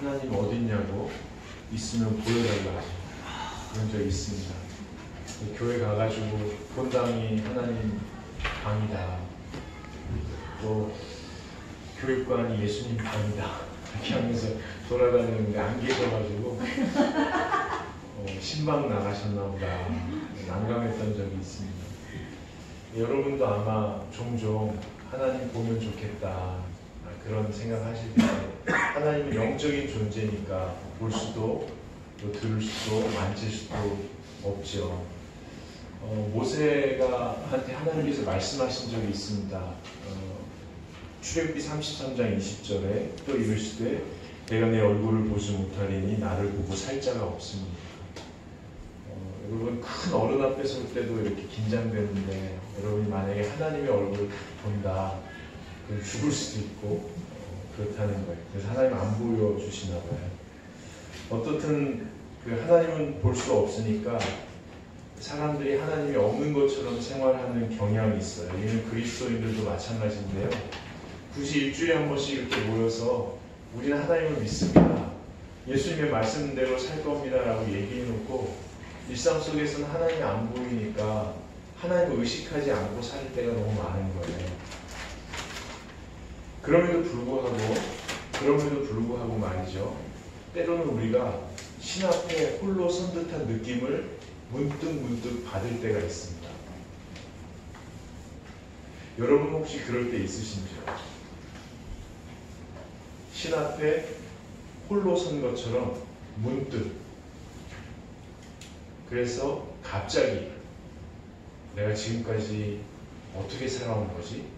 하나님 어딨냐고 있으면 보여달라 그런 적이 있습니다. 교회 가가지고 본당이 하나님 방이다, 또 교육관이 예수님 방이다 이렇게 하면서 돌아다니는데 안 계셔가지고 신방 나가셨나 보다 난감했던 적이 있습니다. 여러분도 아마 종종 하나님 보면 좋겠다 그런 생각하실 때, 하나님은 영적인 존재니까 볼 수도 또 들을 수도 만질 수도 없죠. 모세가 한테 하나님께서 말씀하신 적이 있습니다. 출애굽기 33장 20절에 또 이르시되 내가 내 얼굴을 보지 못하리니 나를 보고 살 자가 없습니다. 여러분, 큰 어른 앞에 설 때도 이렇게 긴장되는데, 여러분이 만약에 하나님의 얼굴을 본다, 그럼 죽을 수도 있고 그렇다는 거예요. 그래서 하나님 안 보여주시나 봐요. 어떻든 하나님은 볼 수 없으니까 사람들이 하나님이 없는 것처럼 생활하는 경향이 있어요. 이는 그리스도인들도 마찬가지인데요. 굳이 일주일에 한 번씩 이렇게 모여서 우리는 하나님을 믿습니다, 예수님의 말씀대로 살 겁니다 라고 얘기해놓고 일상 속에서는 하나님이 안 보이니까 하나님을 의식하지 않고 살 때가 너무 많은 거예요. 그럼에도 불구하고 말이죠, 때로는 우리가 신 앞에 홀로 선 듯한 느낌을 문득 받을 때가 있습니다. 여러분 혹시 그럴 때 있으신지요? 신 앞에 홀로 선 것처럼 문득, 그래서 갑자기 내가 지금까지 어떻게 살아온 거지?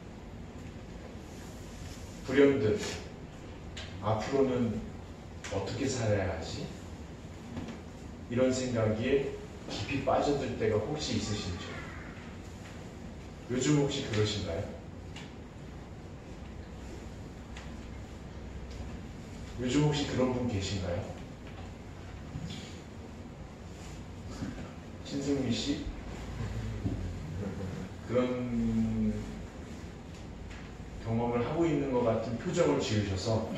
불현듯 앞으로는 어떻게 살아야 하지? 이런 생각에 깊이 빠져들 때가 혹시 있으신지요? 요즘 혹시 그러신가요? 요즘 혹시 그런 분 계신가요? 신승미 씨? 그런 경험을 하고 있는 것 같은 표정을 지으셔서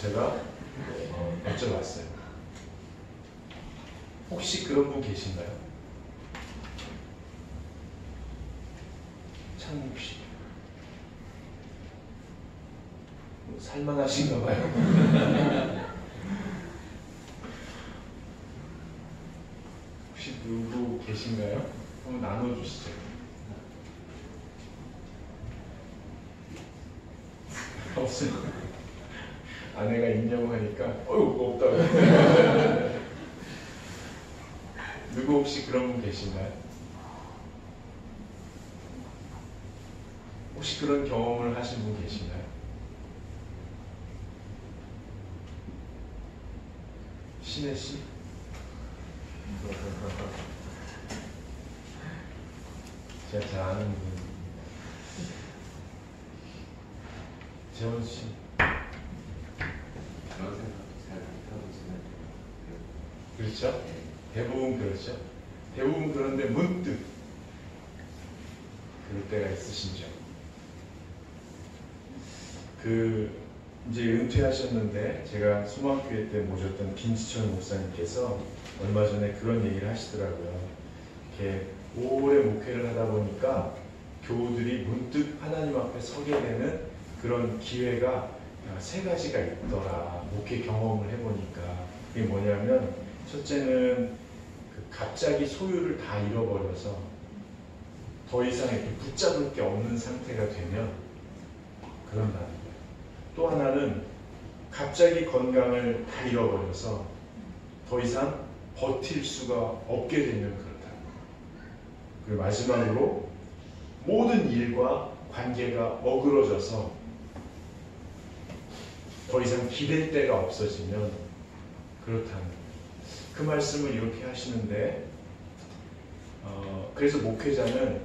제가 여쭤봤어요. 혹시 그런 분 계신가요? 창국 씨. 살만하신가 봐요. 혹시 누구 계신가요? 한번 나눠주시죠. 없어요. 아내가 있냐고 하니까 없다고. 누구 혹시 그런 분 계신가요? 혹시 그런 경험을 하신 분 계신가요? 신혜 씨? 제가 잘 아는 분. 재원 씨? 그런 생각도 잘 못하고 지내요. 그렇죠? 대부분 그렇죠? 대부분 그런데 문득 그럴 때가 있으신죠? 이제 은퇴하셨는데 제가 소망교회 때 모셨던 김지철 목사님께서 얼마 전에 그런 얘기를 하시더라고요. 이렇게 오래 목회를 하다 보니까 교우들이 문득 하나님 앞에 서게 되는 그런 기회가 세 가지가 있더라. 목회 경험을 해보니까. 그게 뭐냐면, 첫째는 갑자기 소유를 다 잃어버려서 더 이상 이렇게 붙잡을 게 없는 상태가 되면 그런다는 거예요. 또 하나는 갑자기 건강을 다 잃어버려서 더 이상 버틸 수가 없게 되면 그렇다는 거예요. 그리고 마지막으로 모든 일과 관계가 어그러져서 더 이상 기댈 데가 없어지면 그렇다는 거예요. 그 말씀을 이렇게 하시는데, 그래서 목회자는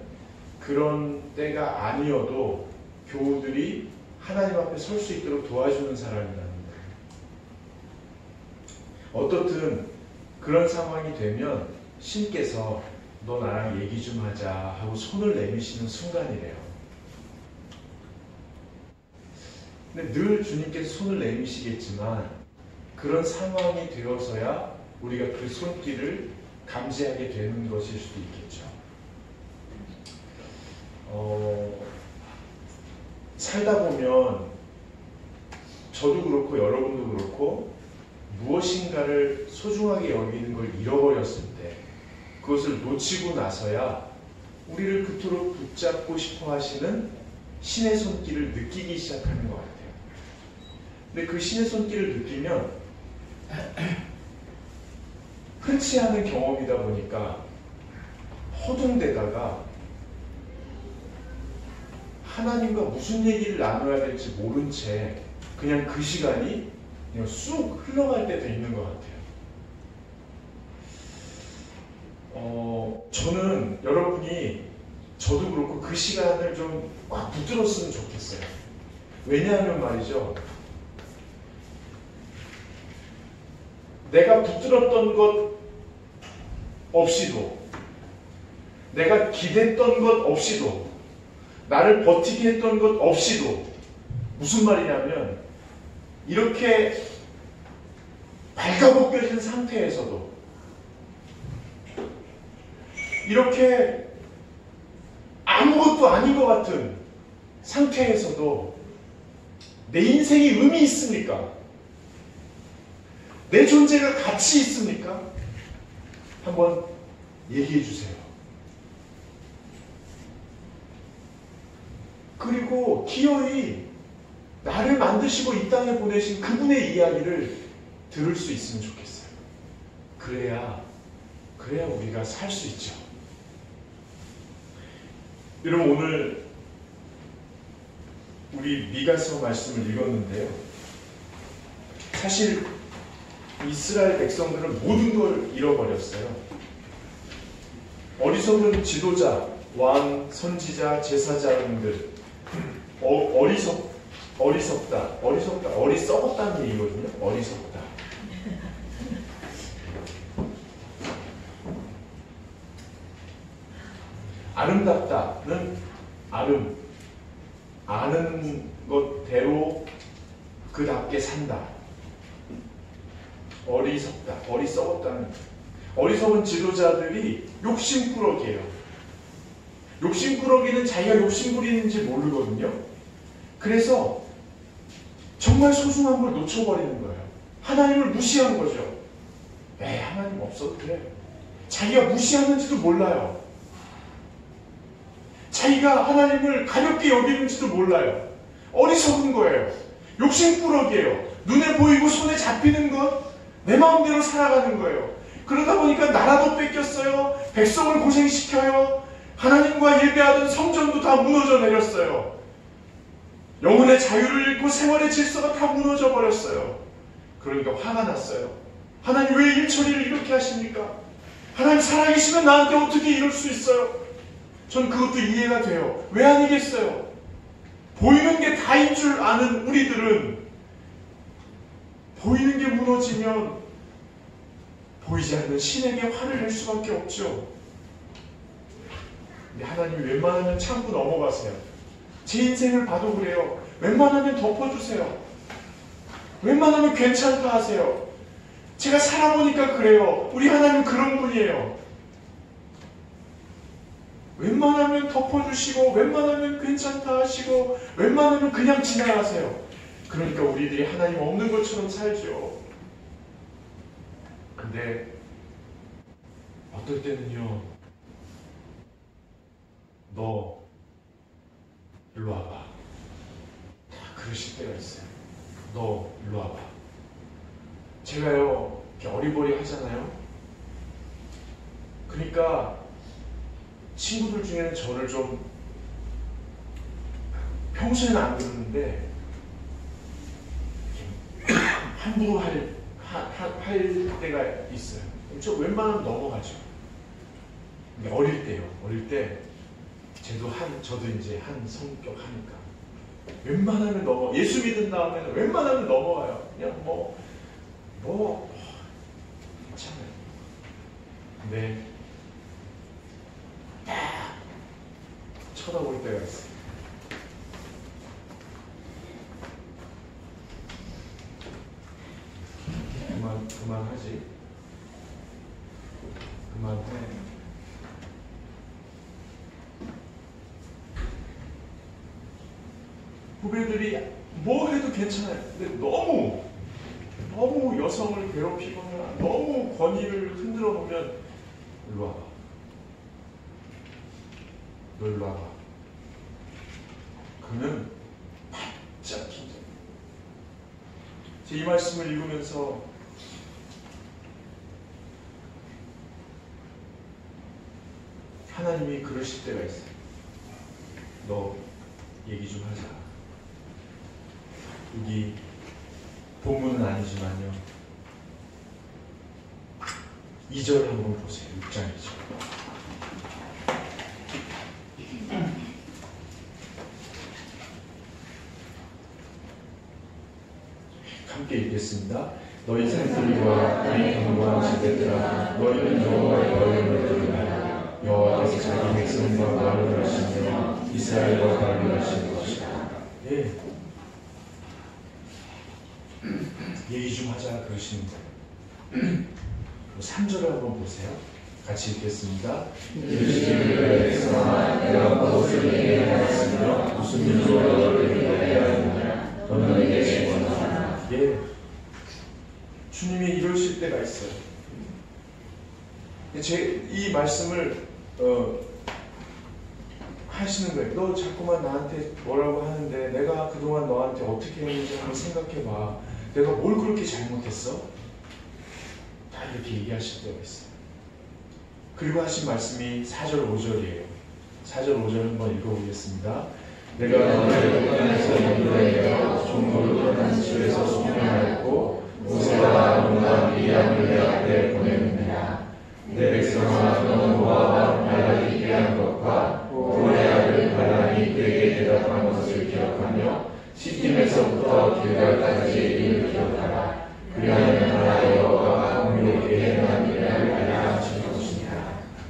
그런 때가 아니어도 교우들이 하나님 앞에 설 수 있도록 도와주는 사람이라는 거예요. 어떻든 그런 상황이 되면 신께서 너 나랑 얘기 좀 하자 하고 손을 내미시는 순간이래요. 근데 늘 주님께서 손을 내미시겠지만 그런 상황이 되어서야 우리가 그 손길을 감지하게 되는 것일 수도 있겠죠. 살다 보면 저도 그렇고 여러분도 그렇고 무엇인가를 소중하게 여기는 걸 잃어버렸을 때 그것을 놓치고 나서야 우리를 그토록 붙잡고 싶어 하시는 신의 손길을 느끼기 시작하는 것 같아요. 근데 그 신의 손길을 느끼면 흔치 않은 경험이다 보니까 허둥대다가 하나님과 무슨 얘기를 나눠야 될지 모른 채 그냥 그 시간이 그냥 쑥 흘러갈 때도 있는 것 같아요. 저는 여러분이 저도 그렇고 그 시간을 좀 꽉 붙들었으면 좋겠어요. 왜냐하면 말이죠. 내가 붙들었던 것 없이도 내가 기댔던 것 없이도 나를 버티게 했던 것 없이도 무슨 말이냐면 이렇게 발가벗겨진 상태에서도 이렇게 아무것도 아닌 것 같은 상태에서도 내 인생이 의미 있습니까? 내 존재가 가치 있습니까? 한번 얘기해 주세요. 그리고 기어이 나를 만드시고 이 땅에 보내신 그분의 이야기를 들을 수 있으면 좋겠어요. 그래야 우리가 살 수 있죠. 여러분 오늘 우리 미가서 말씀을 읽었는데요. 사실 이스라엘 백성들은 모든 걸 잃어버렸어요. 어리석은 지도자, 왕, 선지자, 제사장들 어리석다, 어리석었다는 얘기거든요. 어리석다. 아름답다는 아는 것대로 그답게 산다. 어리석었다는 어리석은 지도자들이 욕심꾸러기예요. 욕심꾸러기는 자기가 욕심부리는지 모르거든요. 그래서 정말 소중한 걸 놓쳐버리는 거예요. 하나님을 무시한 거죠. 하나님 없어도 그래. 자기가 무시하는지도 몰라요. 자기가 하나님을 가볍게 여기는지도 몰라요. 어리석은 거예요. 욕심꾸러기예요. 눈에 보이고 손에 잡히는 것 내 마음대로 살아가는 거예요. 그러다 보니까 나라도 뺏겼어요. 백성을 고생시켜요. 하나님과 예배하던 성전도 다 무너져 내렸어요. 영혼의 자유를 잃고 생활의 질서가 다 무너져 버렸어요. 그러니까 화가 났어요. 하나님 왜 일처리를 이렇게 하십니까? 하나님 살아계시면 나한테 어떻게 이럴 수 있어요? 전 그것도 이해가 돼요. 왜 아니겠어요? 보이는 게 다인 줄 아는 우리들은 보이는 게 무너지면 보이지 않는 신에게 화를 낼 수밖에 없죠. 근데 하나님이 웬만하면 참고 넘어가세요. 제 인생을 봐도 그래요. 웬만하면 덮어주세요. 웬만하면 괜찮다 하세요. 제가 살아보니까 그래요. 우리 하나님 그런 분이에요. 웬만하면 덮어주시고 웬만하면 괜찮다 하시고 웬만하면 그냥 지나가세요. 그러니까 우리들이 하나님 없는 것처럼 살죠. 근데 어떨 때는요. 너 일로 와봐. 다 그러실 때가 있어요. 너 일로 와봐. 제가요 이렇게 어리버리 하잖아요. 그러니까 친구들 중에는 저를 좀 평소에는 안 그러는데 함부로 할 때가 있어요. 저 웬만하면 넘어가죠. 근데 어릴 때 저도 이제 한 성격 하니까 웬만하면 예수 믿은 다음에는 웬만하면 넘어가요. 그냥 괜찮아요. 근데 딱 쳐다볼 때가 있어요. 그만하지. 그만해. 후배들이 뭐 해도 괜찮아요. 근데 너무 여성을 괴롭히거나 너무 권위를 흔들어 보면 일로 와봐. 너 일로 와봐. 그는 바짝 긴장. 이 말씀을 읽으면서 하나님이 그러실 때가 있어요. 너 얘기 좀 하자. 여기 본문은 아니지만요. 2절 한번 보세요. 6장 2절. 함께 읽겠습니다. 너희 산들과 너희 견고한 지대들아 너희는 여호와의 권능을 들으라. 여호와께서 자기 백성과 말을 하시며 이스라엘과 말을 하시는 것이다. 예. 얘기 좀 하자 그러십니다. 3절을 한번 보세요. 같이 읽겠습니다. 유시기를 백성아 내가 무엇을 내게 하였으며 무슨 일로 너를 위하여 하였느냐 너는 내게 증언하라. 예. 주님이 이러실 때가 있어요. 이 말씀을 하시는 거예요. 너 자꾸만 나한테 뭐라고 하는데 내가 그동안 너한테 어떻게 했는지 한번 생각해봐. 내가 뭘 그렇게 잘못했어? 다 이렇게 얘기하실 때가 있어요. 그리고 하신 말씀이 4절 5절이에요. 4절 5절 한번 읽어보겠습니다. 내가 너를 북한에서 인도하여 종로를 떠난 집에서 소명하였고 모세와 아론과 미리암을 내 앞에 보내느니라. 내 백성아 너는 모압 발락이 피한 것과 볼의 아들 발람이 그에게 대답한 것을 기억하며 시딤에서부터 길갈까지 이를 기억하라. 그리하면 나라 여호와가 공의롭게 행한 일을 알라 하시는 것이니라.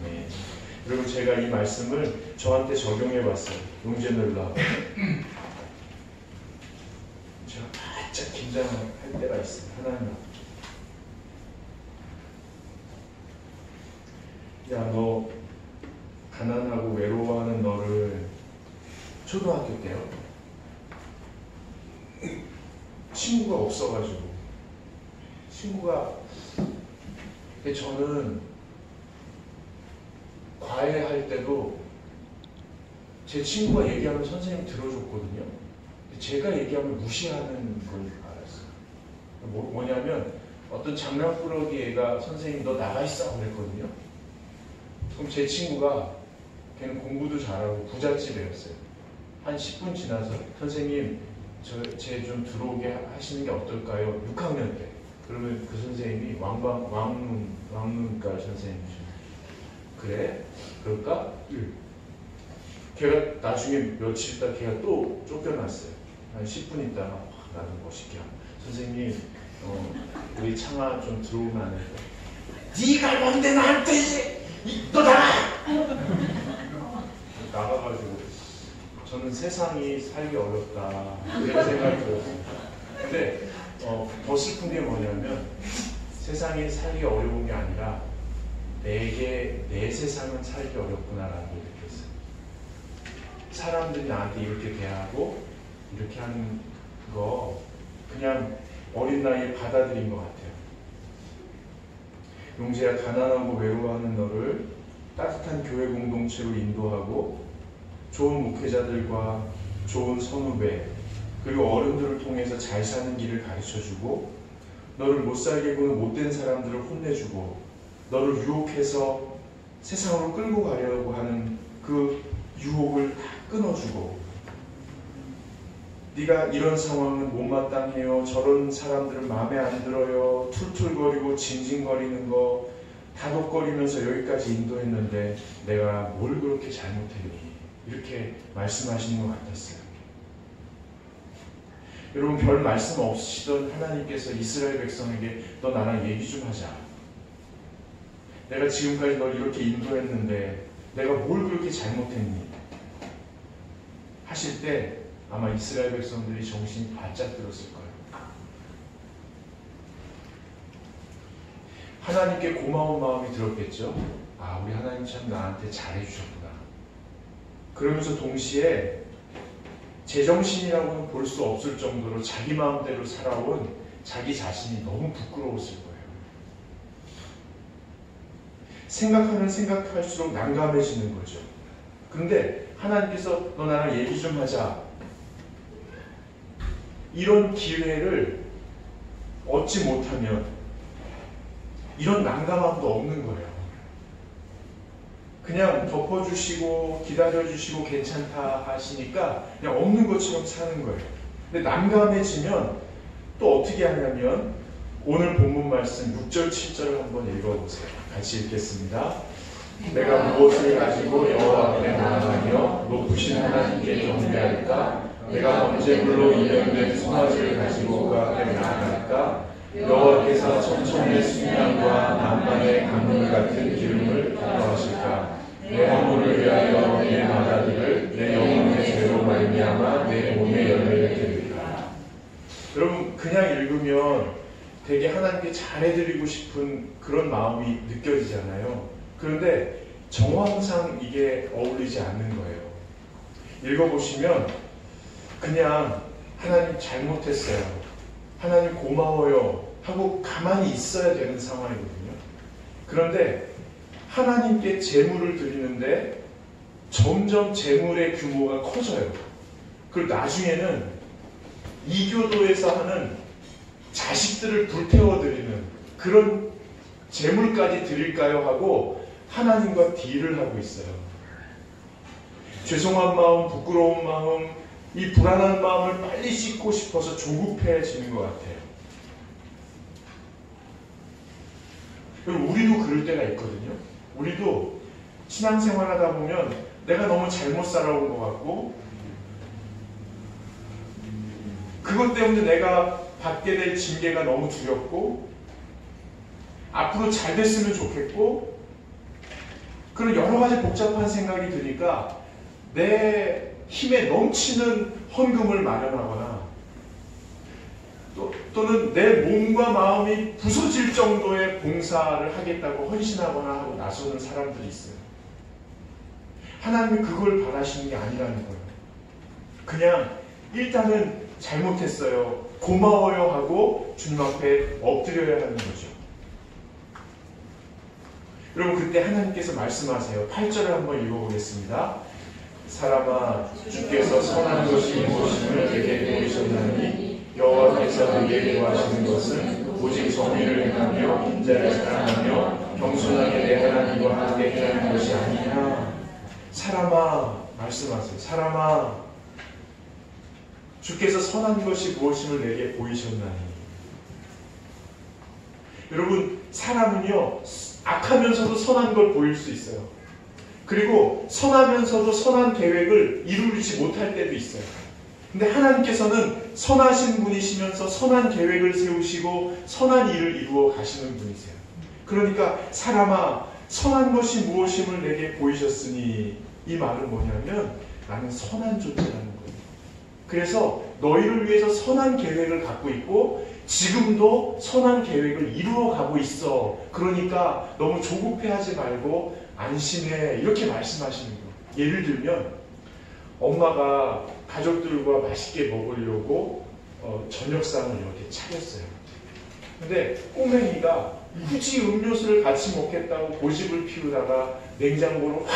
네. 그리고 제가 이 말씀을 저한테 적용해 봤어요. 용재늘라. 제가 바짝 긴장할 때가 있어요. 하나님 앞에. 야, 너 가난하고 외로워하는 너를 초등학교 때요. 친구가 없어가지고 근데 저는 과외할 때도 제 친구가 얘기하면 선생님이 들어줬거든요. 제가 얘기하면 무시하는 걸 알았어요. 뭐냐면 어떤 장난꾸러기 애가 선생님 너 나가 있어 그랬거든요. 그럼 제 친구가 걔는 공부도 잘하고 부잣집 애였어요. 한 10분 지나서 선생님 쟤 좀 들어오게 하시는 게 어떨까요? 6학년 때. 그러면 그 선생님이 왕문과 선생님이죠. 그래? 그럴까? 걔가 나중에 며칠 있다 걔가 또 쫓겨났어요. 한 10분 있다가 나도 멋있게 선생님 우리 창아 좀 들어오면 안 될까? 네가 뭔데 나한테 너 나가! 나가가지고 저는 세상이 살기 어렵다 이런 생각이 들었습니다. 근데 더 슬픈 게 뭐냐면 세상이 살기 어려운 게 아니라 내 세상은 살기 어렵구나라는 걸 느꼈어요. 사람들이 나한테 이렇게 대하고 이렇게 하는 거 그냥 어린 나이에 받아들인 것 같아요. 용재야, 가난하고 외로워하는 너를 따뜻한 교회 공동체로 인도하고 좋은 목회자들과 좋은 선후배 그리고 어른들을 통해서 잘 사는 길을 가르쳐주고 너를 못살게 구는 못된 사람들을 혼내주고 너를 유혹해서 세상으로 끌고 가려고 하는 그 유혹을 다 끊어주고 네가 이런 상황은 못마땅해요. 저런 사람들은 마음에 안 들어요. 툴툴거리고 징징거리는 거 다독거리면서 여기까지 인도했는데 내가 뭘 그렇게 잘못했니? 이렇게 말씀하시는 것 같았어요. 여러분 별 말씀 없으시던 하나님께서 이스라엘 백성에게 너 나랑 얘기 좀 하자. 내가 지금까지 널 이렇게 인도했는데 내가 뭘 그렇게 잘못했니? 하실 때 아마 이스라엘 백성들이 정신이 바짝 들었을 거예요. 하나님께 고마운 마음이 들었겠죠. 아, 우리 하나님 참 나한테 잘해주셨구나. 그러면서 동시에 제정신이라고는 볼 수 없을 정도로 자기 마음대로 살아온 자기 자신이 너무 부끄러웠을 거예요. 생각하면 생각할수록 난감해지는 거죠. 그런데 하나님께서 너 나랑 얘기 좀 하자. 이런 기회를 얻지 못하면 이런 난감함도 없는 거예요. 그냥 덮어주시고 기다려주시고 괜찮다 하시니까 그냥 없는 것처럼 사는 거예요. 근데 난감해지면 또 어떻게 하냐면 오늘 본문 말씀 6절 7절을 한번 읽어보세요. 같이 읽겠습니다. 내가 무엇을 가지고 여호와 앞에 나아가며 높으신 하나님께 경배할까? 내가 번제물로 인연된 송아지를 가지고 그 앞에 나아갈까? 여호와께서 천천의 순양과 만반의 강물 같은 기름을 기뻐하실까? 내 허물을 위하여 내 마다들을 내 영혼의 죄로 말미암아 내 몸의 열매를 드릴까? 여러분 그냥 읽으면 되게 하나님께 잘해드리고 싶은 그런 마음이 느껴지잖아요. 그런데 정황상 이게 어울리지 않는 거예요. 읽어보시면 그냥 하나님 잘못했어요, 하나님 고마워요 하고 가만히 있어야 되는 상황이거든요. 그런데 하나님께 제물을 드리는데 점점 제물의 규모가 커져요. 그리고 나중에는 이교도에서 하는 자식들을 불태워드리는 그런 제물까지 드릴까요 하고 하나님과 딜을 하고 있어요. 죄송한 마음, 부끄러운 마음, 이 불안한 마음을 빨리 씻고 싶어서 조급해지는 것 같아요. 우리도 그럴 때가 있거든요. 우리도 신앙생활 하다 보면 내가 너무 잘못 살아온 것 같고 그것 때문에 내가 받게 될 징계가 너무 두렵고 앞으로 잘 됐으면 좋겠고 그런 여러 가지 복잡한 생각이 드니까 내 힘에 넘치는 헌금을 마련하거나 또는 내 몸과 마음이 부서질 정도의 봉사를 하겠다고 헌신하거나 하고 나서는 사람들이 있어요. 하나님이 그걸 바라시는 게 아니라는 거예요. 그냥 일단은 잘못했어요, 고마워요 하고 주님 앞에 엎드려야 하는 거죠. 여러분 그때 하나님께서 말씀하세요. 8절을 한번 읽어보겠습니다. 사람아 주께서 선한 것이 무엇임을 내게 보이셨나니 여호와께서 내게 구하시는 것은 오직 정의를 행하며 인자를 사랑하며 겸손하게 내 하나님과 함께 행하는 것이 아니냐. 사람아 말씀하세요. 사람아 주께서 선한 것이 무엇임을 내게 보이셨나니. 여러분 사람은요 악하면서도 선한 걸 보일 수 있어요. 그리고 선하면서도 선한 계획을 이루지 못할 때도 있어요. 근데 하나님께서는 선하신 분이시면서 선한 계획을 세우시고 선한 일을 이루어 가시는 분이세요. 그러니까 사람아 선한 것이 무엇임을 내게 보이셨으니, 이 말은 뭐냐면 나는 선한 존재라는 거예요. 그래서 너희를 위해서 선한 계획을 갖고 있고 지금도 선한 계획을 이루어 가고 있어. 그러니까 너무 조급해하지 말고 안심해. 이렇게 말씀하시는 거예요. 예를 들면 엄마가 가족들과 맛있게 먹으려고 저녁상을 이렇게 차렸어요. 근데 꼬맹이가 굳이 음료수를 같이 먹겠다고 고집을 피우다가 냉장고를 확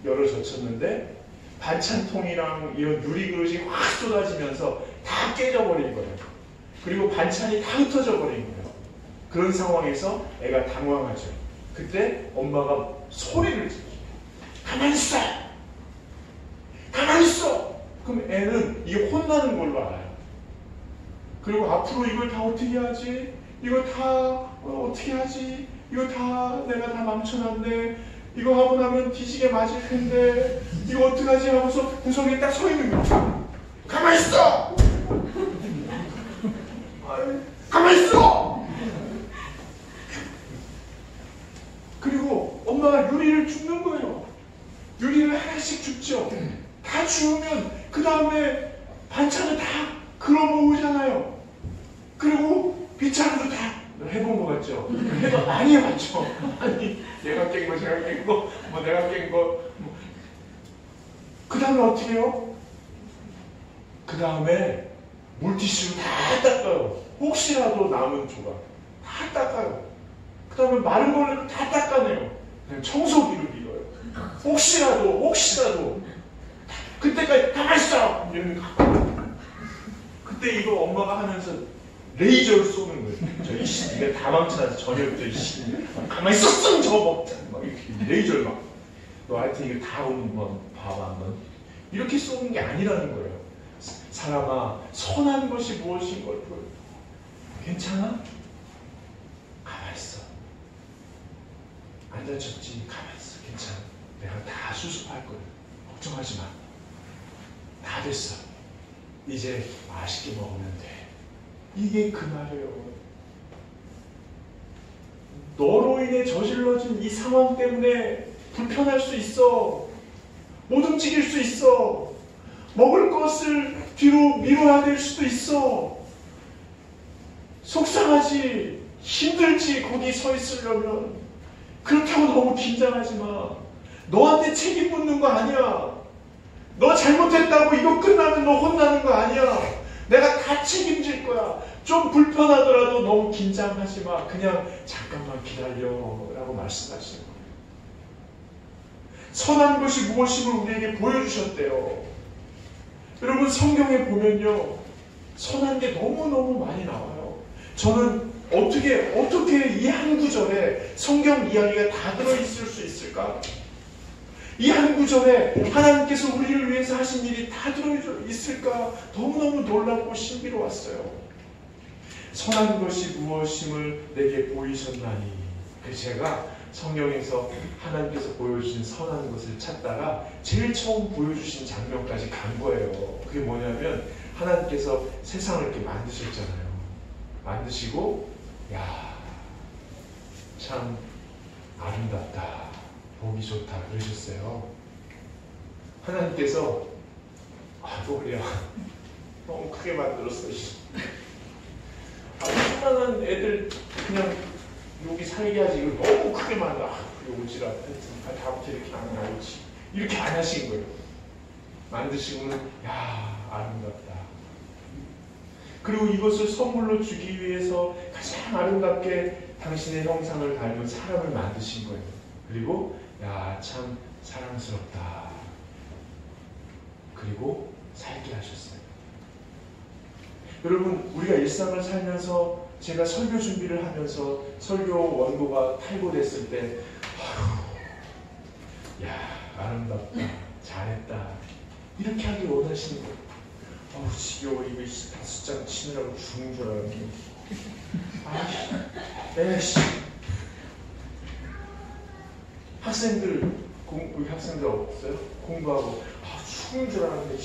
열어 젖혔는데 반찬통이랑 이런 유리그릇이 확 쏟아지면서 다 깨져버린 거예요. 그리고 반찬이 다 흩어져 버린 거예요. 그런 상황에서 애가 당황하죠. 그때 엄마가 소리를 지르죠. 가만히 있어! 가만히 있어! 그럼 애는 이게 혼나는 걸로 알아요. 그리고 앞으로 이걸 다 어떻게 하지? 이거 다 어떻게 하지? 이거 다 내가 다 망쳐놨네. 이거 하고 나면 뒤지게 맞을 텐데 이거 어떡하지? 하고서 구석에 딱 서 있는 거야. 가만히 있어! 가만히 있어! 그리고 엄마가 유리를 줍는 거예요. 유리를 하나씩 줍죠. 다 주우면 그 다음에 반찬을 다 걸어 모으잖아요. 그리고 빗자루도 다 해본 것 같죠? 맞죠? 해가 많이 맞죠? 아니, 얘가 깬 거, 제가 깬 거, 뭐 내가 깬 거. 그 다음에 어떻게 해요? 그 다음에 물티슈로 다 닦아요. 혹시라도 남은 조각 다 닦아요. 그 다음에 마른 걸로 다 닦아내요. 그냥 청소기를 빌어요. 혹시라도 그때까지 가만히 있어! 이러는 거. 그때 이거 엄마가 하면서 레이저를 쏘는 거예요. 저 이씨, 네가 다 망쳐놔서 저녁부터 이씨, 가만히 있었으면 저거 먹자. 막 이렇게 레이저를 막. 너 하여튼 이거 다 오는 건 봐봐, 한번. 이렇게 쏘는 게 아니라는 거예요. 사람아, 선한 것이 무엇인 걸 보여. 괜찮아? 가만히 있어. 안 다쳤지? 가만히 있어. 괜찮아. 내가 다 수습할 거야. 걱정하지 마. 다 됐어. 이제 맛있게 먹으면 돼. 이게 그 말이에요. 너로 인해 저질러진 이 상황 때문에 불편할 수 있어. 못 움직일 수 있어. 먹을 것을 뒤로 미뤄야 될 수도 있어. 속상하지. 힘들지. 거기 서 있으려면. 그렇다고 너무 긴장하지 마. 너한테 책임 묻는 거 아니야. 너 잘못했다고 이거 끝나면 너 혼나는 거 아니야. 내가 다 책임질 거야. 좀 불편하더라도 너무 긴장하지 마. 그냥 잠깐만 기다려라고 말씀하시는 거예요. 선한 것이 무엇임을 우리에게 보여주셨대요. 여러분, 성경에 보면요, 선한 게 너무너무 많이 나와요. 저는 어떻게 이 한 구절에 성경 이야기가 다 들어있을 수 있을까? 이 한 구절에 하나님께서 우리를 위해서 하신 일이 다 들어있을까? 너무너무 놀랍고 신비로웠어요. 선한 것이 무엇임을 내게 보이셨나니. 제가 성경에서 하나님께서 보여주신 선한 것을 찾다가 제일 처음 보여주신 장면까지 간 거예요. 그게 뭐냐면 하나님께서 세상을 이렇게 만드셨잖아요. 만드시고 야, 참 아름답다, 보기 좋다 그러셨어요. 하나님께서 뭐야, 너무 크게 만들었어. 수많은 애들 그냥 여기 살게 하지 이걸 너무 크게 만들어. 그게 오지랖 다부터 이렇게 안 나오지. 이렇게 안 하신 거예요. 만드시고는 야, 아름답다. 그리고 이것을 선물로 주기 위해서 가장 아름답게 당신의 형상을 닮은 사람을 만드신 거예요. 그리고 야, 참 사랑스럽다. 그리고 살게 하셨어요. 여러분, 우리가 일상을 살면서 제가 설교 준비를 하면서 설교 원고가 탈고됐을 때 야, 아름답다, 잘했다 이렇게 하길 원하시는 거예요. 지겨워. 이거 5장 치느라고 죽는 줄 알았네. 에이씨. 우리 학생들 없어요? 공부하고 죽는 줄 알았는데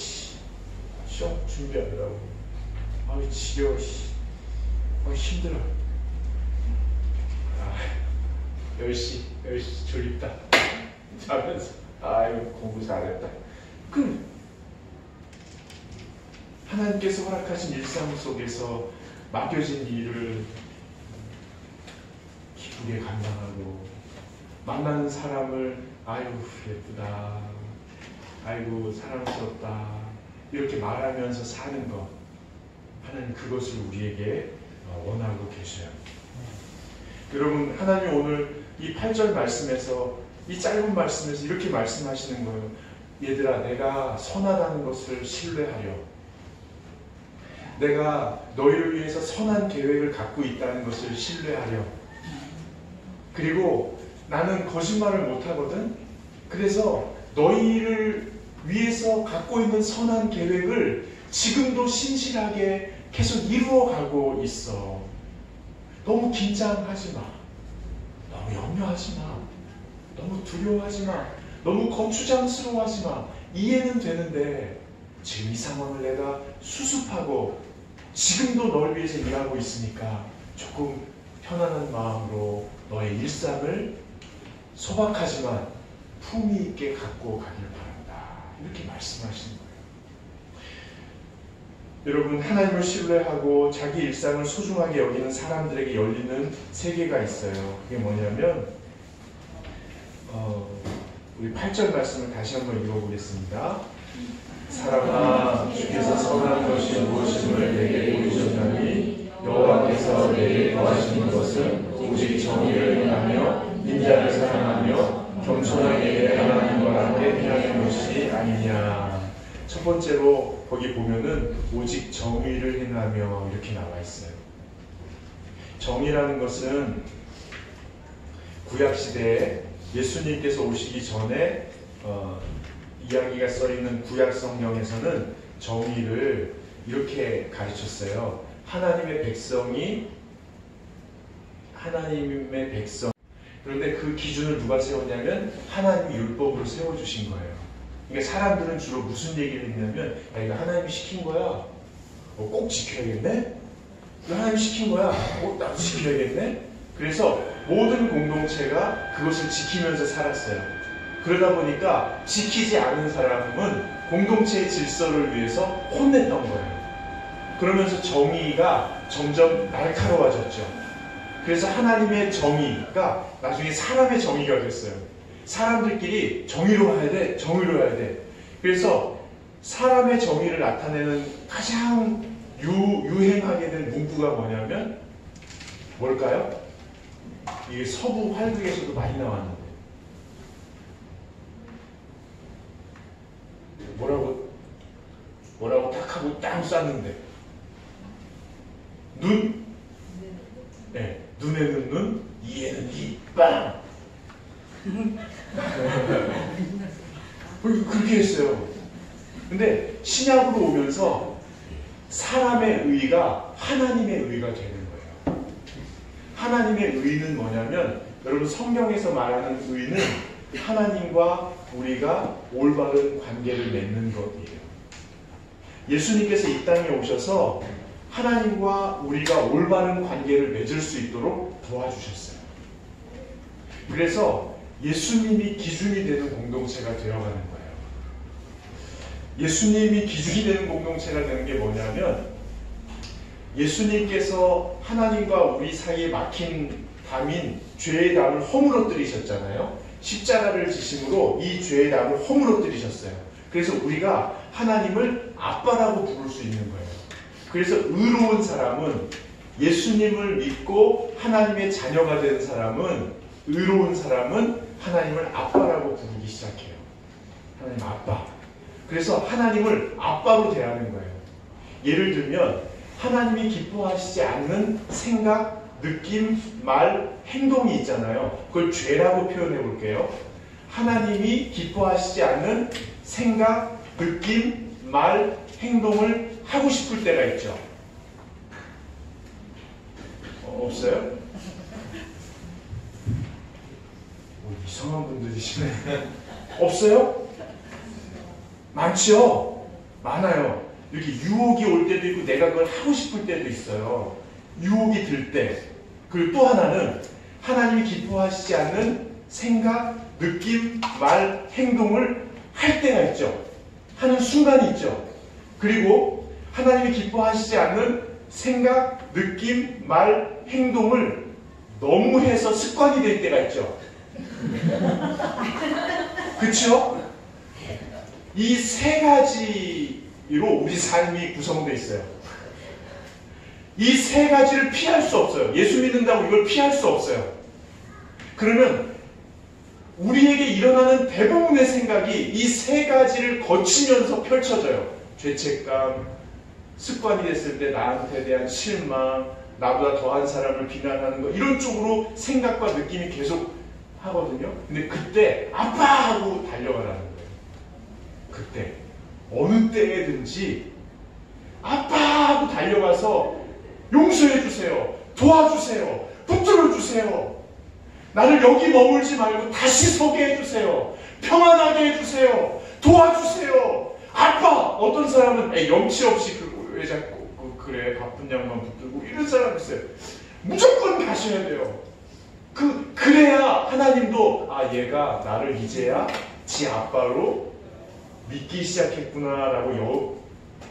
시험 준비하느라고 지겨워. 힘들어. 10시 졸립다 자면서 공부 잘했다. 하나님께서 허락하신 일상 속에서 맡겨진 일을 기쁘게 감당하고 만나는 사람을 예쁘다, 아이고 사랑스럽다 이렇게 말하면서 사는 것, 하나님 그것을 우리에게 원하고 계셔요. 여러분, 하나님 오늘 이 8절 말씀에서, 이 짧은 말씀에서 이렇게 말씀하시는 거예요. 얘들아, 내가 선하다는 것을 신뢰하려. 내가 너희를 위해서 선한 계획을 갖고 있다는 것을 신뢰하려. 그리고 나는 거짓말을 못하거든. 그래서 너희를 위해서 갖고 있는 선한 계획을 지금도 신실하게 계속 이루어가고 있어. 너무 긴장하지 마. 너무 염려하지 마. 너무 두려워하지 마. 너무 거추장스러워하지 마. 이해는 되는데 지금 이 상황을 내가 수습하고 지금도 널 위해서 일하고 있으니까 조금 편안한 마음으로 너의 일상을 소박하지만 품위 있게 갖고 가길 바란다. 이렇게 말씀하시는 거예요. 여러분, 하나님을 신뢰하고 자기 일상을 소중하게 여기는 사람들에게 열리는 세계가 있어요. 그게 뭐냐면 우리 8절 말씀을 다시 한번 읽어보겠습니다. 사람아, 주께서 선한 것이 무엇임을 내게 보이셨나니 여호와께서 내게 거하시는 것은 오직 정의를 행하며 인자를 사랑하며 겸손하게 하나님과 함께 행하는 것이 아니냐. 첫 번째로 거기 보면은 오직 정의를 행하며 이렇게 나와 있어요. 정의라는 것은 구약시대에 예수님께서 오시기 전에 이야기가 써있는 구약 성경에서는 정의를 이렇게 가르쳤어요. 하나님의 백성. 그런데 그 기준을 누가 세웠냐면 하나님이 율법으로 세워주신 거예요. 그러니까 사람들은 주로 무슨 얘기를 했냐면, 야, 이거 하나님이 시킨 거야. 꼭 지켜야겠네? 이거 하나님이 시킨 거야. 나도 지켜야겠네? 그래서 모든 공동체가 그것을 지키면서 살았어요. 그러다 보니까 지키지 않은 사람은 공동체의 질서를 위해서 혼냈던 거예요. 그러면서 정의가 점점 날카로워졌죠. 그래서 하나님의 정의가 나중에 사람의 정의가 됐어요. 사람들끼리 정의로 해야 돼, 정의로 해야 돼. 그래서 사람의 정의를 나타내는 가장 유행하게 된 문구가 뭐냐면 뭘까요? 이게 서부 활극에서도 많이 나왔는데 뭐라고 딱 하고 딱 쐈는데 눈? 네, 눈에는 눈, 이에는 이, 빵! 그렇게 했어요. 근데 신약으로 오면서 사람의 의가 하나님의 의가 되는 거예요. 하나님의 의는 뭐냐면, 여러분 성경에서 말하는 의는 하나님과 우리가 올바른 관계를 맺는 것이에요. 예수님께서 이 땅에 오셔서 하나님과 우리가 올바른 관계를 맺을 수 있도록 도와주셨어요. 그래서 예수님이 기준이 되는 공동체가 되어가는 거예요. 예수님이 기준이 되는 공동체가 되는 게 뭐냐면, 예수님께서 하나님과 우리 사이에 막힌 담인 죄의 담을 허물어뜨리셨잖아요. 십자가를 지심으로 이 죄의 담을 허물어뜨리셨어요. 그래서 우리가 하나님을 아빠라고 부를 수 있는 거예요. 그래서 의로운 사람은, 예수님을 믿고 하나님의 자녀가 된 사람은, 의로운 사람은 하나님을 아빠라고 부르기 시작해요. 하나님 아빠. 그래서 하나님을 아빠로 대하는 거예요. 예를 들면 하나님이 기뻐하시지 않는 생각, 느낌, 말, 행동이 있잖아요. 그걸 죄라고 표현해 볼게요. 하나님이 기뻐하시지 않는 생각, 느낌, 말, 행동을 하고 싶을 때가 있죠. 없어요? 이상한 분들이시네. 없어요? 많죠? 많아요. 이렇게 유혹이 올 때도 있고 내가 그걸 하고 싶을 때도 있어요. 유혹이 들 때. 그리고 또 하나는 하나님이 기뻐하시지 않는 생각, 느낌, 말, 행동을 할 때가 있죠. 하는 순간이 있죠. 그리고 하나님이 기뻐하시지 않는 생각, 느낌, 말, 행동을 너무 해서 습관이 될 때가 있죠. 그렇죠? 이 세 가지로 우리 삶이 구성되어 있어요. 이 세 가지를 피할 수 없어요. 예수 믿는다고 이걸 피할 수 없어요. 그러면 우리에게 일어나는 대부분의 생각이 이 세 가지를 거치면서 펼쳐져요. 죄책감, 습관이 됐을 때 나한테 대한 실망, 나보다 더한 사람을 비난하는 거, 이런 쪽으로 생각과 느낌이 계속 하거든요. 근데 그때 아빠 하고 달려가라는 거예요. 그때 어느 때에든지 아빠 하고 달려가서 용서해 주세요, 도와주세요, 붙들어 주세요, 나를 여기 머물지 말고 다시 서게 해주세요, 평안하게 해주세요, 도와주세요. 아빠! 어떤 사람은 염치 없이 왜 자꾸 그래 바쁜 양만 붙들고 이런 사람 있어요. 무조건 가셔야 돼요. 그래야 하나님도 얘가 나를 이제야 지 아빠로 믿기 시작했구나라고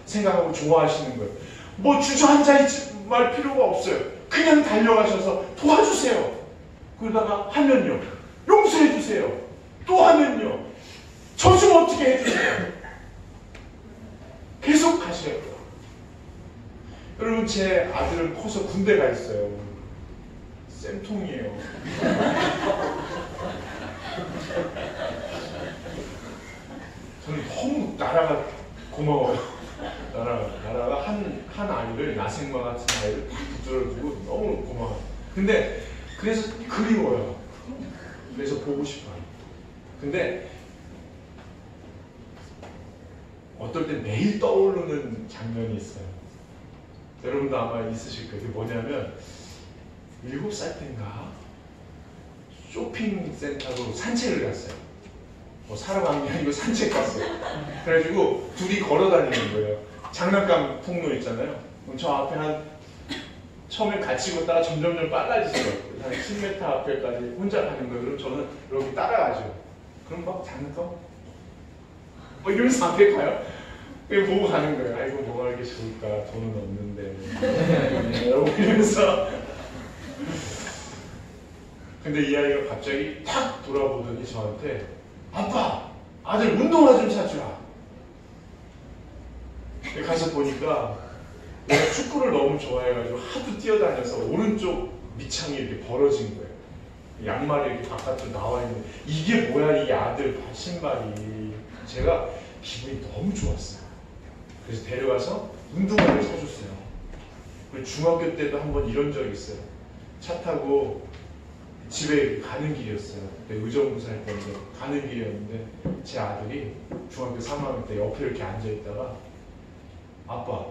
생각하고 좋아하시는 거예요. 뭐 주저앉아 있지 말 필요가 없어요. 그냥 달려가셔서 도와주세요. 그러다가 하면요, 용서해 주세요. 또 하면요, 저 좀 어떻게 해주세요. 계속 가셔야 돼요. 여러분, 제 아들은 커서 군대 가 있어요. 쌤통이에요. 저는 너무 나라가 고마워요. 나라가 한 아이를, 야생마 같은 아이를 딱 붙들어주고 너무 고마워요. 근데 그래서 그리워요. 그래서 보고 싶어요. 근데 어떨 때 매일 떠오르는 장면이 있어요. 여러분도 아마 있으실 거예요. 그게 뭐냐면 7살 때인가 쇼핑센터로 산책을 갔어요. 뭐 사러 가는 게 아니고 산책 갔어요. 그래가지고 둘이 걸어 다니는 거예요. 장난감 통로 있잖아요. 그럼 저 앞에 처음에 같이 걷다가 점점 빨라지죠. 한 10m 앞에까지 혼자 가는 거예요. 그럼 저는 여기 따라가죠. 그럼 막 장난감? 이러면서 앞에 가요. 그냥 보고 가는 거예요. 아이고, 뭐가 이렇게 좋을까. 돈은 없는데. 이러면서. 근데 이 아이가 갑자기 탁 돌아보더니 저한테, 아빠! 아들 운동화 좀 사주라. 가서 보니까 내가 축구를 너무 좋아해가지고 하도 뛰어다녀서 오른쪽 밑창이 이렇게 벌어진 거예요. 양말이 이렇게 바깥으로 나와 있는데, 이게 뭐야, 이 아들 신발이. 제가 기분이 너무 좋았어요. 그래서 데려가서 운동화를 사줬어요. 그리고 중학교 때도 한번 이런 적이 있어요. 차 타고 집에 가는 길이었어요. 그때 의정부 살 때인데 가는 길이었는데 제 아들이 중학교 3학년 때 옆에 이렇게 앉아있다가, 아빠,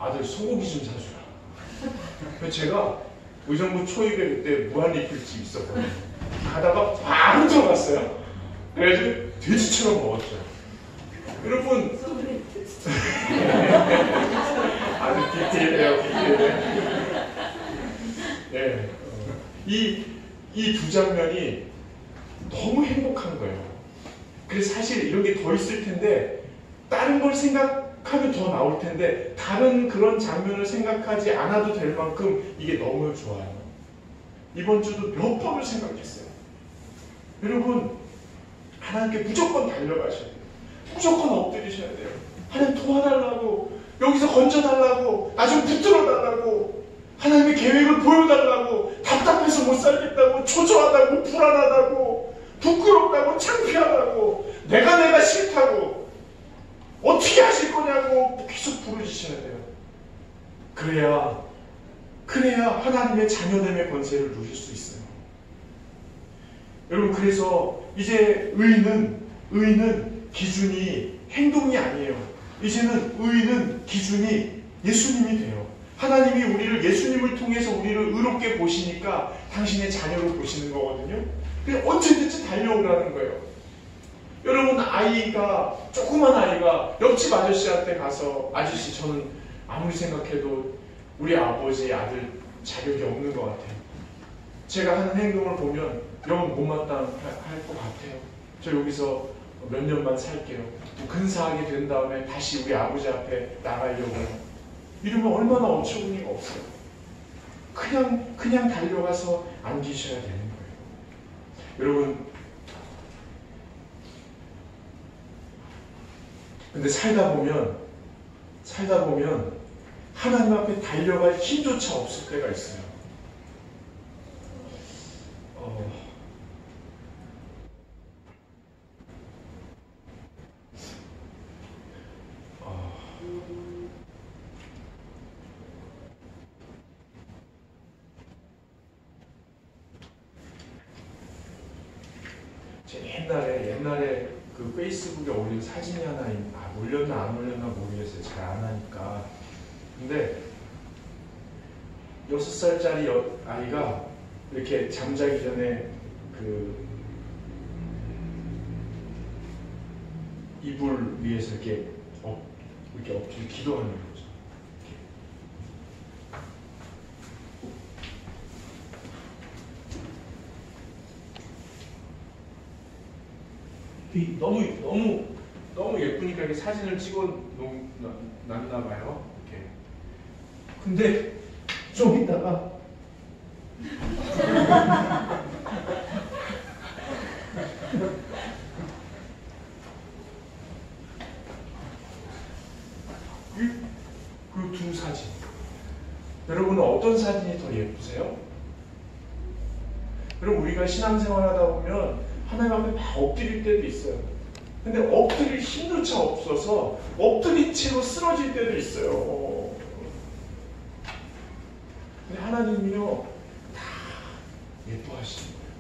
아들 소고기 좀 사주라. 그래서 제가 의정부 초입에 그때 무한리필집 있었거든요. 가다가 바로 들어갔어요. 그래가지고 돼지처럼 먹었죠. 여러분, 아주 디테일해요, 디테일해. 네, 이 두 장면이 너무 행복한 거예요. 그래서 사실 이런 게 더 있을 텐데, 다른 걸 생각하면 더 나올 텐데, 다른 그런 장면을 생각하지 않아도 될 만큼 이게 너무 좋아요. 이번 주도 몇 번을 생각했어요. 여러분, 하나님께 무조건 달려가셔야 돼요. 무조건 엎드리셔야 돼요. 하나님 도와달라고, 여기서 건져달라고, 나 좀 붙들어달라고, 하나님의 계획을 보여달라고, 답답해서 못 살겠다고, 초조하다고, 불안하다고, 부끄럽다고, 창피하다고, 내가 싫다고, 어떻게 하실 거냐고 계속 부르짖으셔야 돼요. 그래야 하나님의 자녀됨의 권세를 누릴 수 있어요. 여러분, 그래서 이제 의는 기준이 행동이 아니에요. 이제는 의는 기준이 예수님이 돼요. 하나님이 우리를, 예수님을 통해서 우리를 의롭게 보시니까 당신의 자녀로 보시는 거거든요. 그래서 언제든지 달려오라는 거예요. 여러분, 조그만 아이가 옆집 아저씨한테 가서, 아저씨, 저는 아무리 생각해도 우리 아버지 아들 자격이 없는 것 같아요. 제가 하는 행동을 보면 영 못마땅할 것 같아요. 저 여기서 몇 년만 살게요. 근사하게 된 다음에 다시 우리 아버지 앞에 나가려고요. 이러면 얼마나 어처구니가 없어요. 그냥 달려가서 안기셔야 되는 거예요. 여러분, 근데 살다 보면 하나님 앞에 달려갈 힘조차 없을 때가 있어요. 옛날에 그 페이스북에 올린 사진이 하나 올렸나 안 올렸나 모르겠어요. 잘 안 하니까. 근데 6살짜리 아이가 이렇게 잠자기 전에 그 이불 위에서 이렇게 엎드려 기도하는 거죠. 너무 너무 예쁘니까 이렇게 사진을 찍어 놨나 봐요. 이렇게. 근데 좀 이따가 그 두 사진. 여러분은 어떤 사진이 더 예쁘세요? 그럼 우리가 신앙생활하다 보면 하나님 앞에 막 엎드릴 때도 있어요. 근데 엎드릴 힘조차 없어서 엎드린 채로 쓰러질 때도 있어요. 근데 하나님이요 다 예뻐하시는 거예요.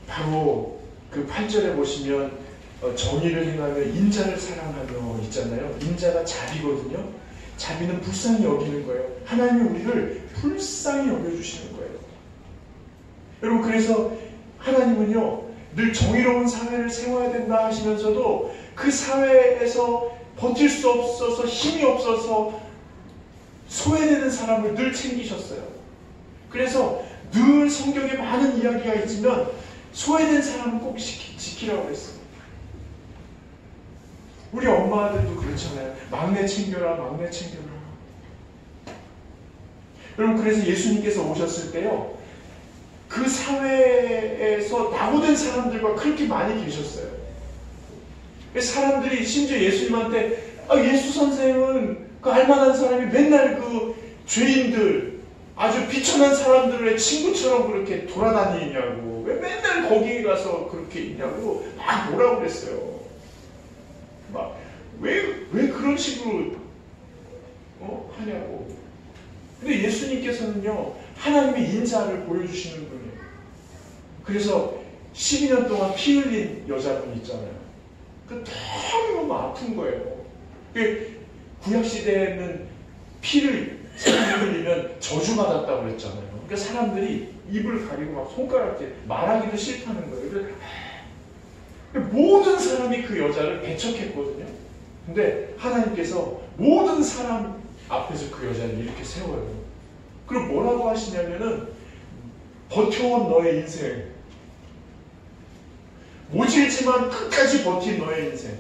바로 그 8절에 보시면 정의를 행하며 인자를 사랑하며 있잖아요. 인자가 자비거든요. 자비는 불쌍히 여기는 거예요. 하나님이 우리를 불쌍히 여겨주시는 거예요. 여러분, 그래서 하나님은요 늘 정의로운 사회를 세워야 된다 하시면서도 그 사회에서 버틸 수 없어서 힘이 없어서 소외되는 사람을 늘 챙기셨어요. 그래서 늘 성경에 많은 이야기가 있지만 소외된 사람은 꼭 지키라고 했어요. 우리 엄마들도 그렇잖아요. 막내 챙겨라, 막내 챙겨라. 여러분, 그래서 예수님께서 오셨을 때요 그 사회에서 낙오된 사람들과 그렇게 많이 계셨어요. 사람들이 심지어 예수님한테 예수 선생은 그 알만한 사람이 맨날 그 죄인들, 아주 비천한 사람들의 친구처럼 그렇게 돌아다니냐고, 왜 맨날 거기에 가서 그렇게 있냐고 막 뭐라고 그랬어요. 막 왜 그런 식으로 하냐고. 근데 예수님께서는요 하나님의 인자를 보여주시는 분이에요. 그래서 12년 동안 피 흘린 여자분 있잖아요. 그 너무 아픈 거예요. 구약시대에는 피를 사람이 흘리면 저주받았다고 그랬잖아요. 그러니까 사람들이 입을 가리고 막 손가락질 말하기도 싫다는 거예요. 모든 사람이 그 여자를 배척했거든요. 근데 하나님께서 모든 사람 앞에서 그 여자를 이렇게 세워요. 그럼 뭐라고 하시냐면은 버텨온 너의 인생, 모질지만 끝까지 버틴 너의 인생,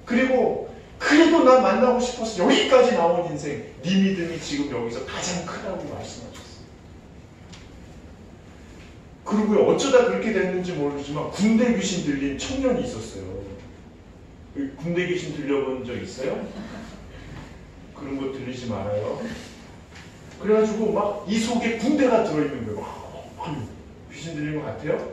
그리고 그래도 나 만나고 싶어서 여기까지 나온 인생, 네 믿음이 지금 여기서 가장 크다고 말씀하셨어요. 그리고 어쩌다 그렇게 됐는지 모르지만 군대 귀신 들린 청년이 있었어요. 군대 귀신 들려본 적 있어요? 그런 거 들리지 말아요. 그래가지고 막 이 속에 군대가 들어있는 거예요. 귀신 들린 것 같아요?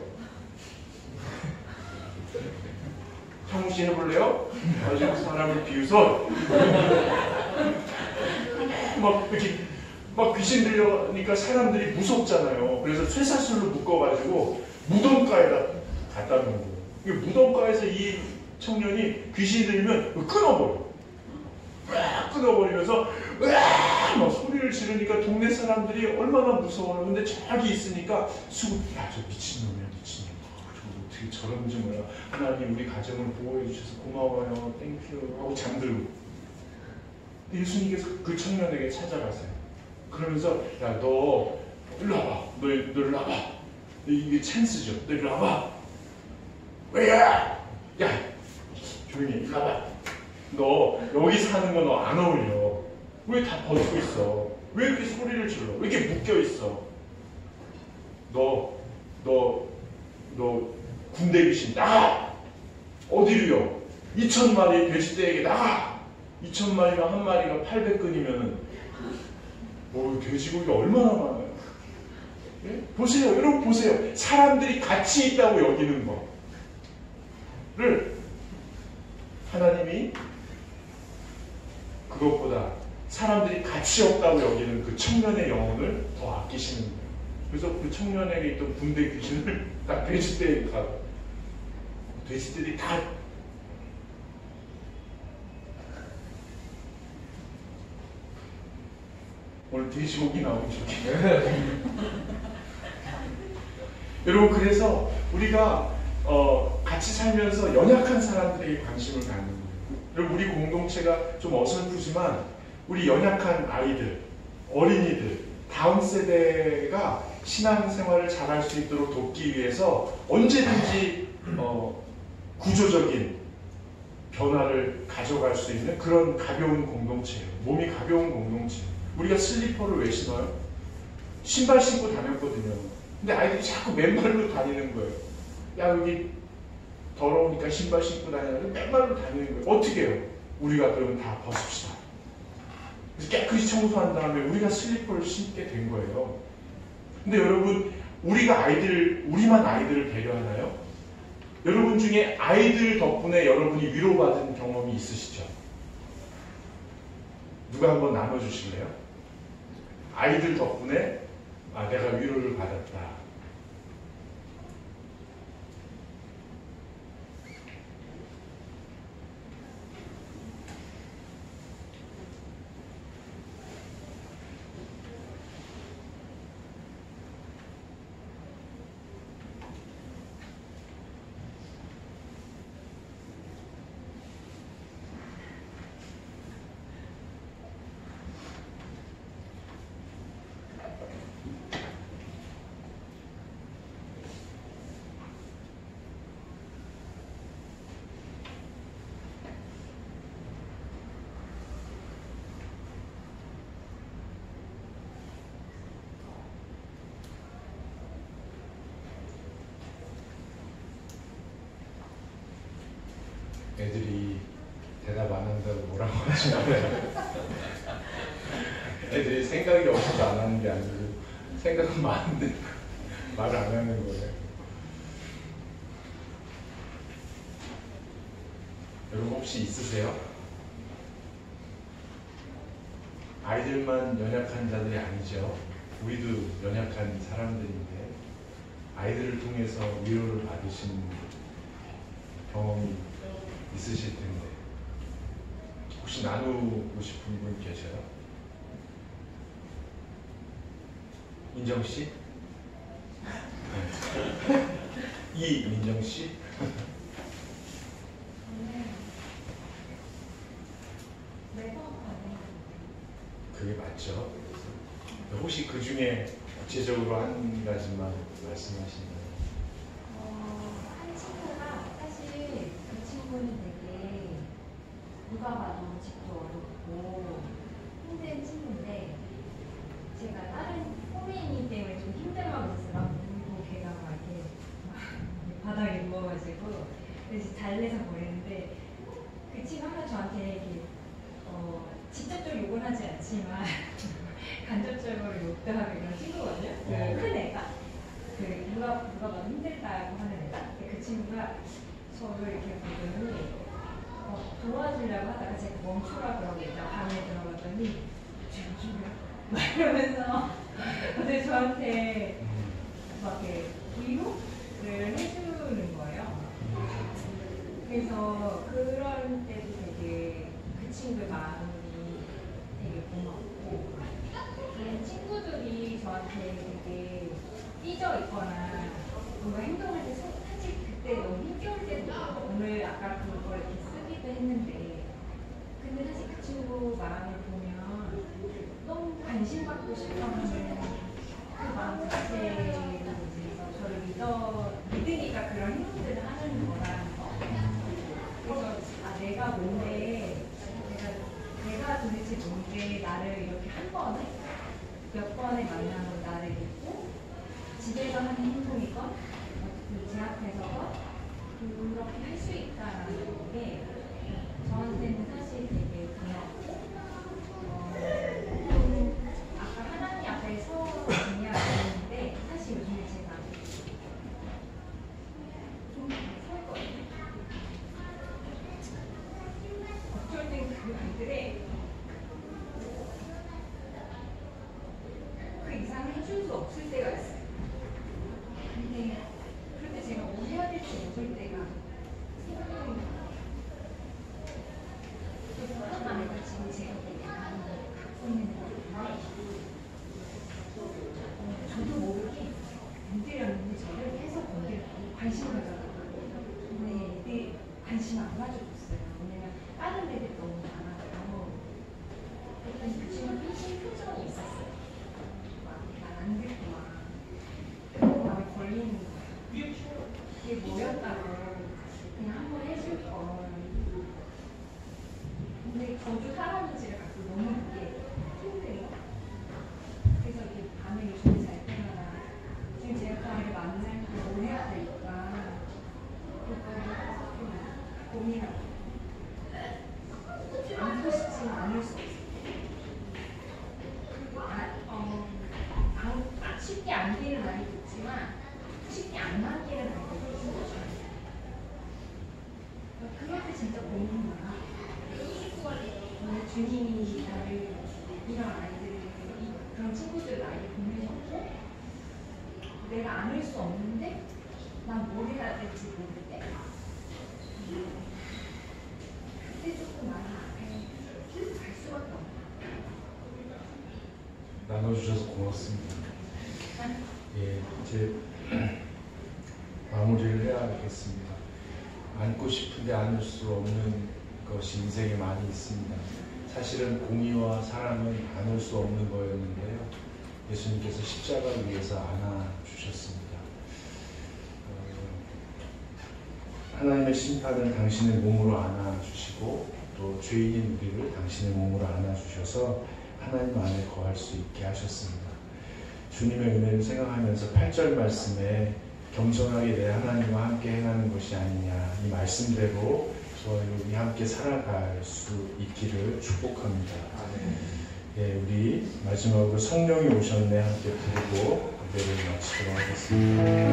창우씨 해볼래요? 아주 사람을 비웃어. 막 이렇게 막 귀신 들려니까 사람들이 무섭잖아요. 그래서 쇠사슬로 묶어가지고 무덤가에다 갖다 놓은 거예요. 무덤가에서 이 청년이 귀신 들리면 끊어버려. 끊어버리면서 막 소리를 지르니까 동네 사람들이 얼마나 무서워요. 근데 저기 있으니까 야, 저 미친놈이야, 미친놈. 저 어떻게 저런지 몰라. 하나님 우리 가정을 보호해 주셔서 고마워요. 땡큐 하고 잠들고. 예수님께서 그 청년에게 찾아가세요. 그러면서 야, 너 일로 와봐. 너 일로 와봐. 이게 찬스죠. 너 일로 와봐. 왜야? 야, 조용히 일로 와봐. 너 여기서 하는 거 너 안 어울려. 왜 다 버티고 있어? 왜 이렇게 소리를 질러? 왜 이렇게 묶여 있어? 너 군대 귀신 나가! 어디로요? 2,000마리 돼지떼에게 나가! 2,000마리가 한 마리가 800근이면은 돼지고기 얼마나 많아요? 예? 보세요, 여러분 보세요. 사람들이 가치 있다고 여기는 거를 하나님이 그것보다 사람들이 가치 없다고 여기는 그 청년의 영혼을 더 아끼시는 거예요. 그래서 그 청년에게 있던 군대 귀신을 다 돼지떼에 가고, 돼지들이 다 오늘 돼지고기 나오면 좋겠네요. 여러분, 그래서 우리가 같이 살면서 연약한 사람들에게 관심을 갖는 거예요. 여러분, 우리 공동체가 좀 어설프지만 우리 연약한 아이들, 어린이들, 다음 세대가 신앙생활을 잘할 수 있도록 돕기 위해서 언제든지 구조적인 변화를 가져갈 수 있는 그런 가벼운 공동체예요. 몸이 가벼운 공동체. 우리가 슬리퍼를 왜 신어요? 신발 신고 다녔거든요. 근데 아이들이 자꾸 맨발로 다니는 거예요. 야, 여기 더러우니까 신발 신고 다니는데 맨발로 다니는 거예요. 어떻게 해요? 우리가 그러면 다 벗읍시다. 그래서 깨끗이 청소한 다음에 우리가 슬리퍼를 신게 된 거예요. 근데 여러분, 우리만 아이들을 배려하나요? 여러분 중에 아이들 덕분에 여러분이 위로받은 경험이 있으시죠? 누가 한번 나눠주실래요? 아이들 덕분에 내가 위로를 받았다. 애들이 대답 안 한다고 뭐라고 하지 않아요. 애들이 생각이 없어서 안 하는 게 아니고 생각은 많은데 말을 안 하는 거예요. 여러분 혹시 있으세요? 아이들만 연약한 자들이 아니죠. 우리도 연약한 사람들인데 아이들을 통해서 위로를 받으신 경험이 있으실 텐데 혹시 나누고 싶은 분 계셔요? 민정씨? 이민정씨? 그게 맞죠? 혹시 그 중에 구체적으로 한 가지만 말씀하시나요? 한 친구가 사실 그 친구는 되게 누가 봐도 집도 어렵고 힘든 친구인데 제가 다른 호민이 때문에 좀 힘들어하고 있어요. 막 울고 걔가 막 이렇게 바닥에 누워가지고 그래서 달래서 보냈는데 그 친구 항상 저한테 이렇게 직접적으로 욕은 하지 않지만 간접적으로 욕도 하고 이런 친구거든요. 네. 큰 애가 누가 봐도 힘들다고 하는 애가 그 친구가 저를 이렇게 보더니 도와주려고 하다가 제가 멈추라 그러고 일단 방에 들어갔더니 막 이러면서 근데 저한테 막 이렇게 위로를 해주는 거예요. 그래서 그런 때도 되게 그 친구의 마음이 되게 고맙고 그런 친구들이 저한테 되게 삐져 있거나 뭔가 행동할 때 사실 그때 너무 힘겨울 때도 오늘 아까 그걸 이렇게 쓰기도 했는데 근데 사실 그 친구 마음을 보면 너무 관심받고 싶어하는 그 마음 자체로 인해서 저를 믿으니까 그런 행동들을 하는 거라는 거. 그래서 내가 뭔데 내가 도대체 뭔데 나를 이렇게 한 번에 몇 번의 만남으로 나를 믿고 집에서 하는 행동이건 제 앞에서건 그렇게 할 수 있다라는 게 저한테는 사실 되게 고맙고 아까 하나님 앞에 서냐 그랬는데 사실 요즘에 제가 좀 서 있거든요. 어쩔 땐 그 아이들의 그 이상을 해줄 수 없을 때가 있어요. 근데 그럴 때 제가 뭐 해야 될지 모를 때가 생각이 그래서 하나 내가 지금 제가 갖고 있는 거인데 저도 모르게 애들이었는데 저를 계속 거기에 관심 가져가고 근데 애들이 관심 안 가져줬어요. 왜냐면 다른 애들 너무 많아서 그랬더니 그 친구는 한심 표정이 있었어요. 안 듣고 막 마음에 걸리는 거예요. 그게 뭐였다고 그냥 한번 안기는 아이도 있지만 쉽게 안 안기는 아이들도 있어요. 그럴 때 진짜 고민이 많아. 오늘 주님이 나를 이런 아이들, 그런 친구들 나에게 보내셨고 내가 안을 수 없는데 난 뭘 해야 될지 모를 때 그때 조금 많이 갈 수밖에 없어. 나눠주셔서 고맙습니다. 예, 이제 마무리를 해야겠습니다. 안고 싶은데 안을 수 없는 것이 인생에 많이 있습니다. 사실은 공의와 사랑은 안을 수 없는 거였는데요. 예수님께서 십자가를 위해서 안아주셨습니다. 하나님의 심판은 당신의 몸으로 안아주시고 또 죄인인 우리를 당신의 몸으로 안아주셔서 하나님 안에 거할 수 있게 하셨습니다. 주님의 은혜를 생각하면서 8절 말씀에 겸손하게 내 하나님과 함께 행하는 것이 아니냐, 이 말씀대로 저와 여러분이 함께 살아갈 수 있기를 축복합니다. 예, 우리 마지막으로 성령이 오셨네 함께 부르고 예배를 마치도록 하겠습니다.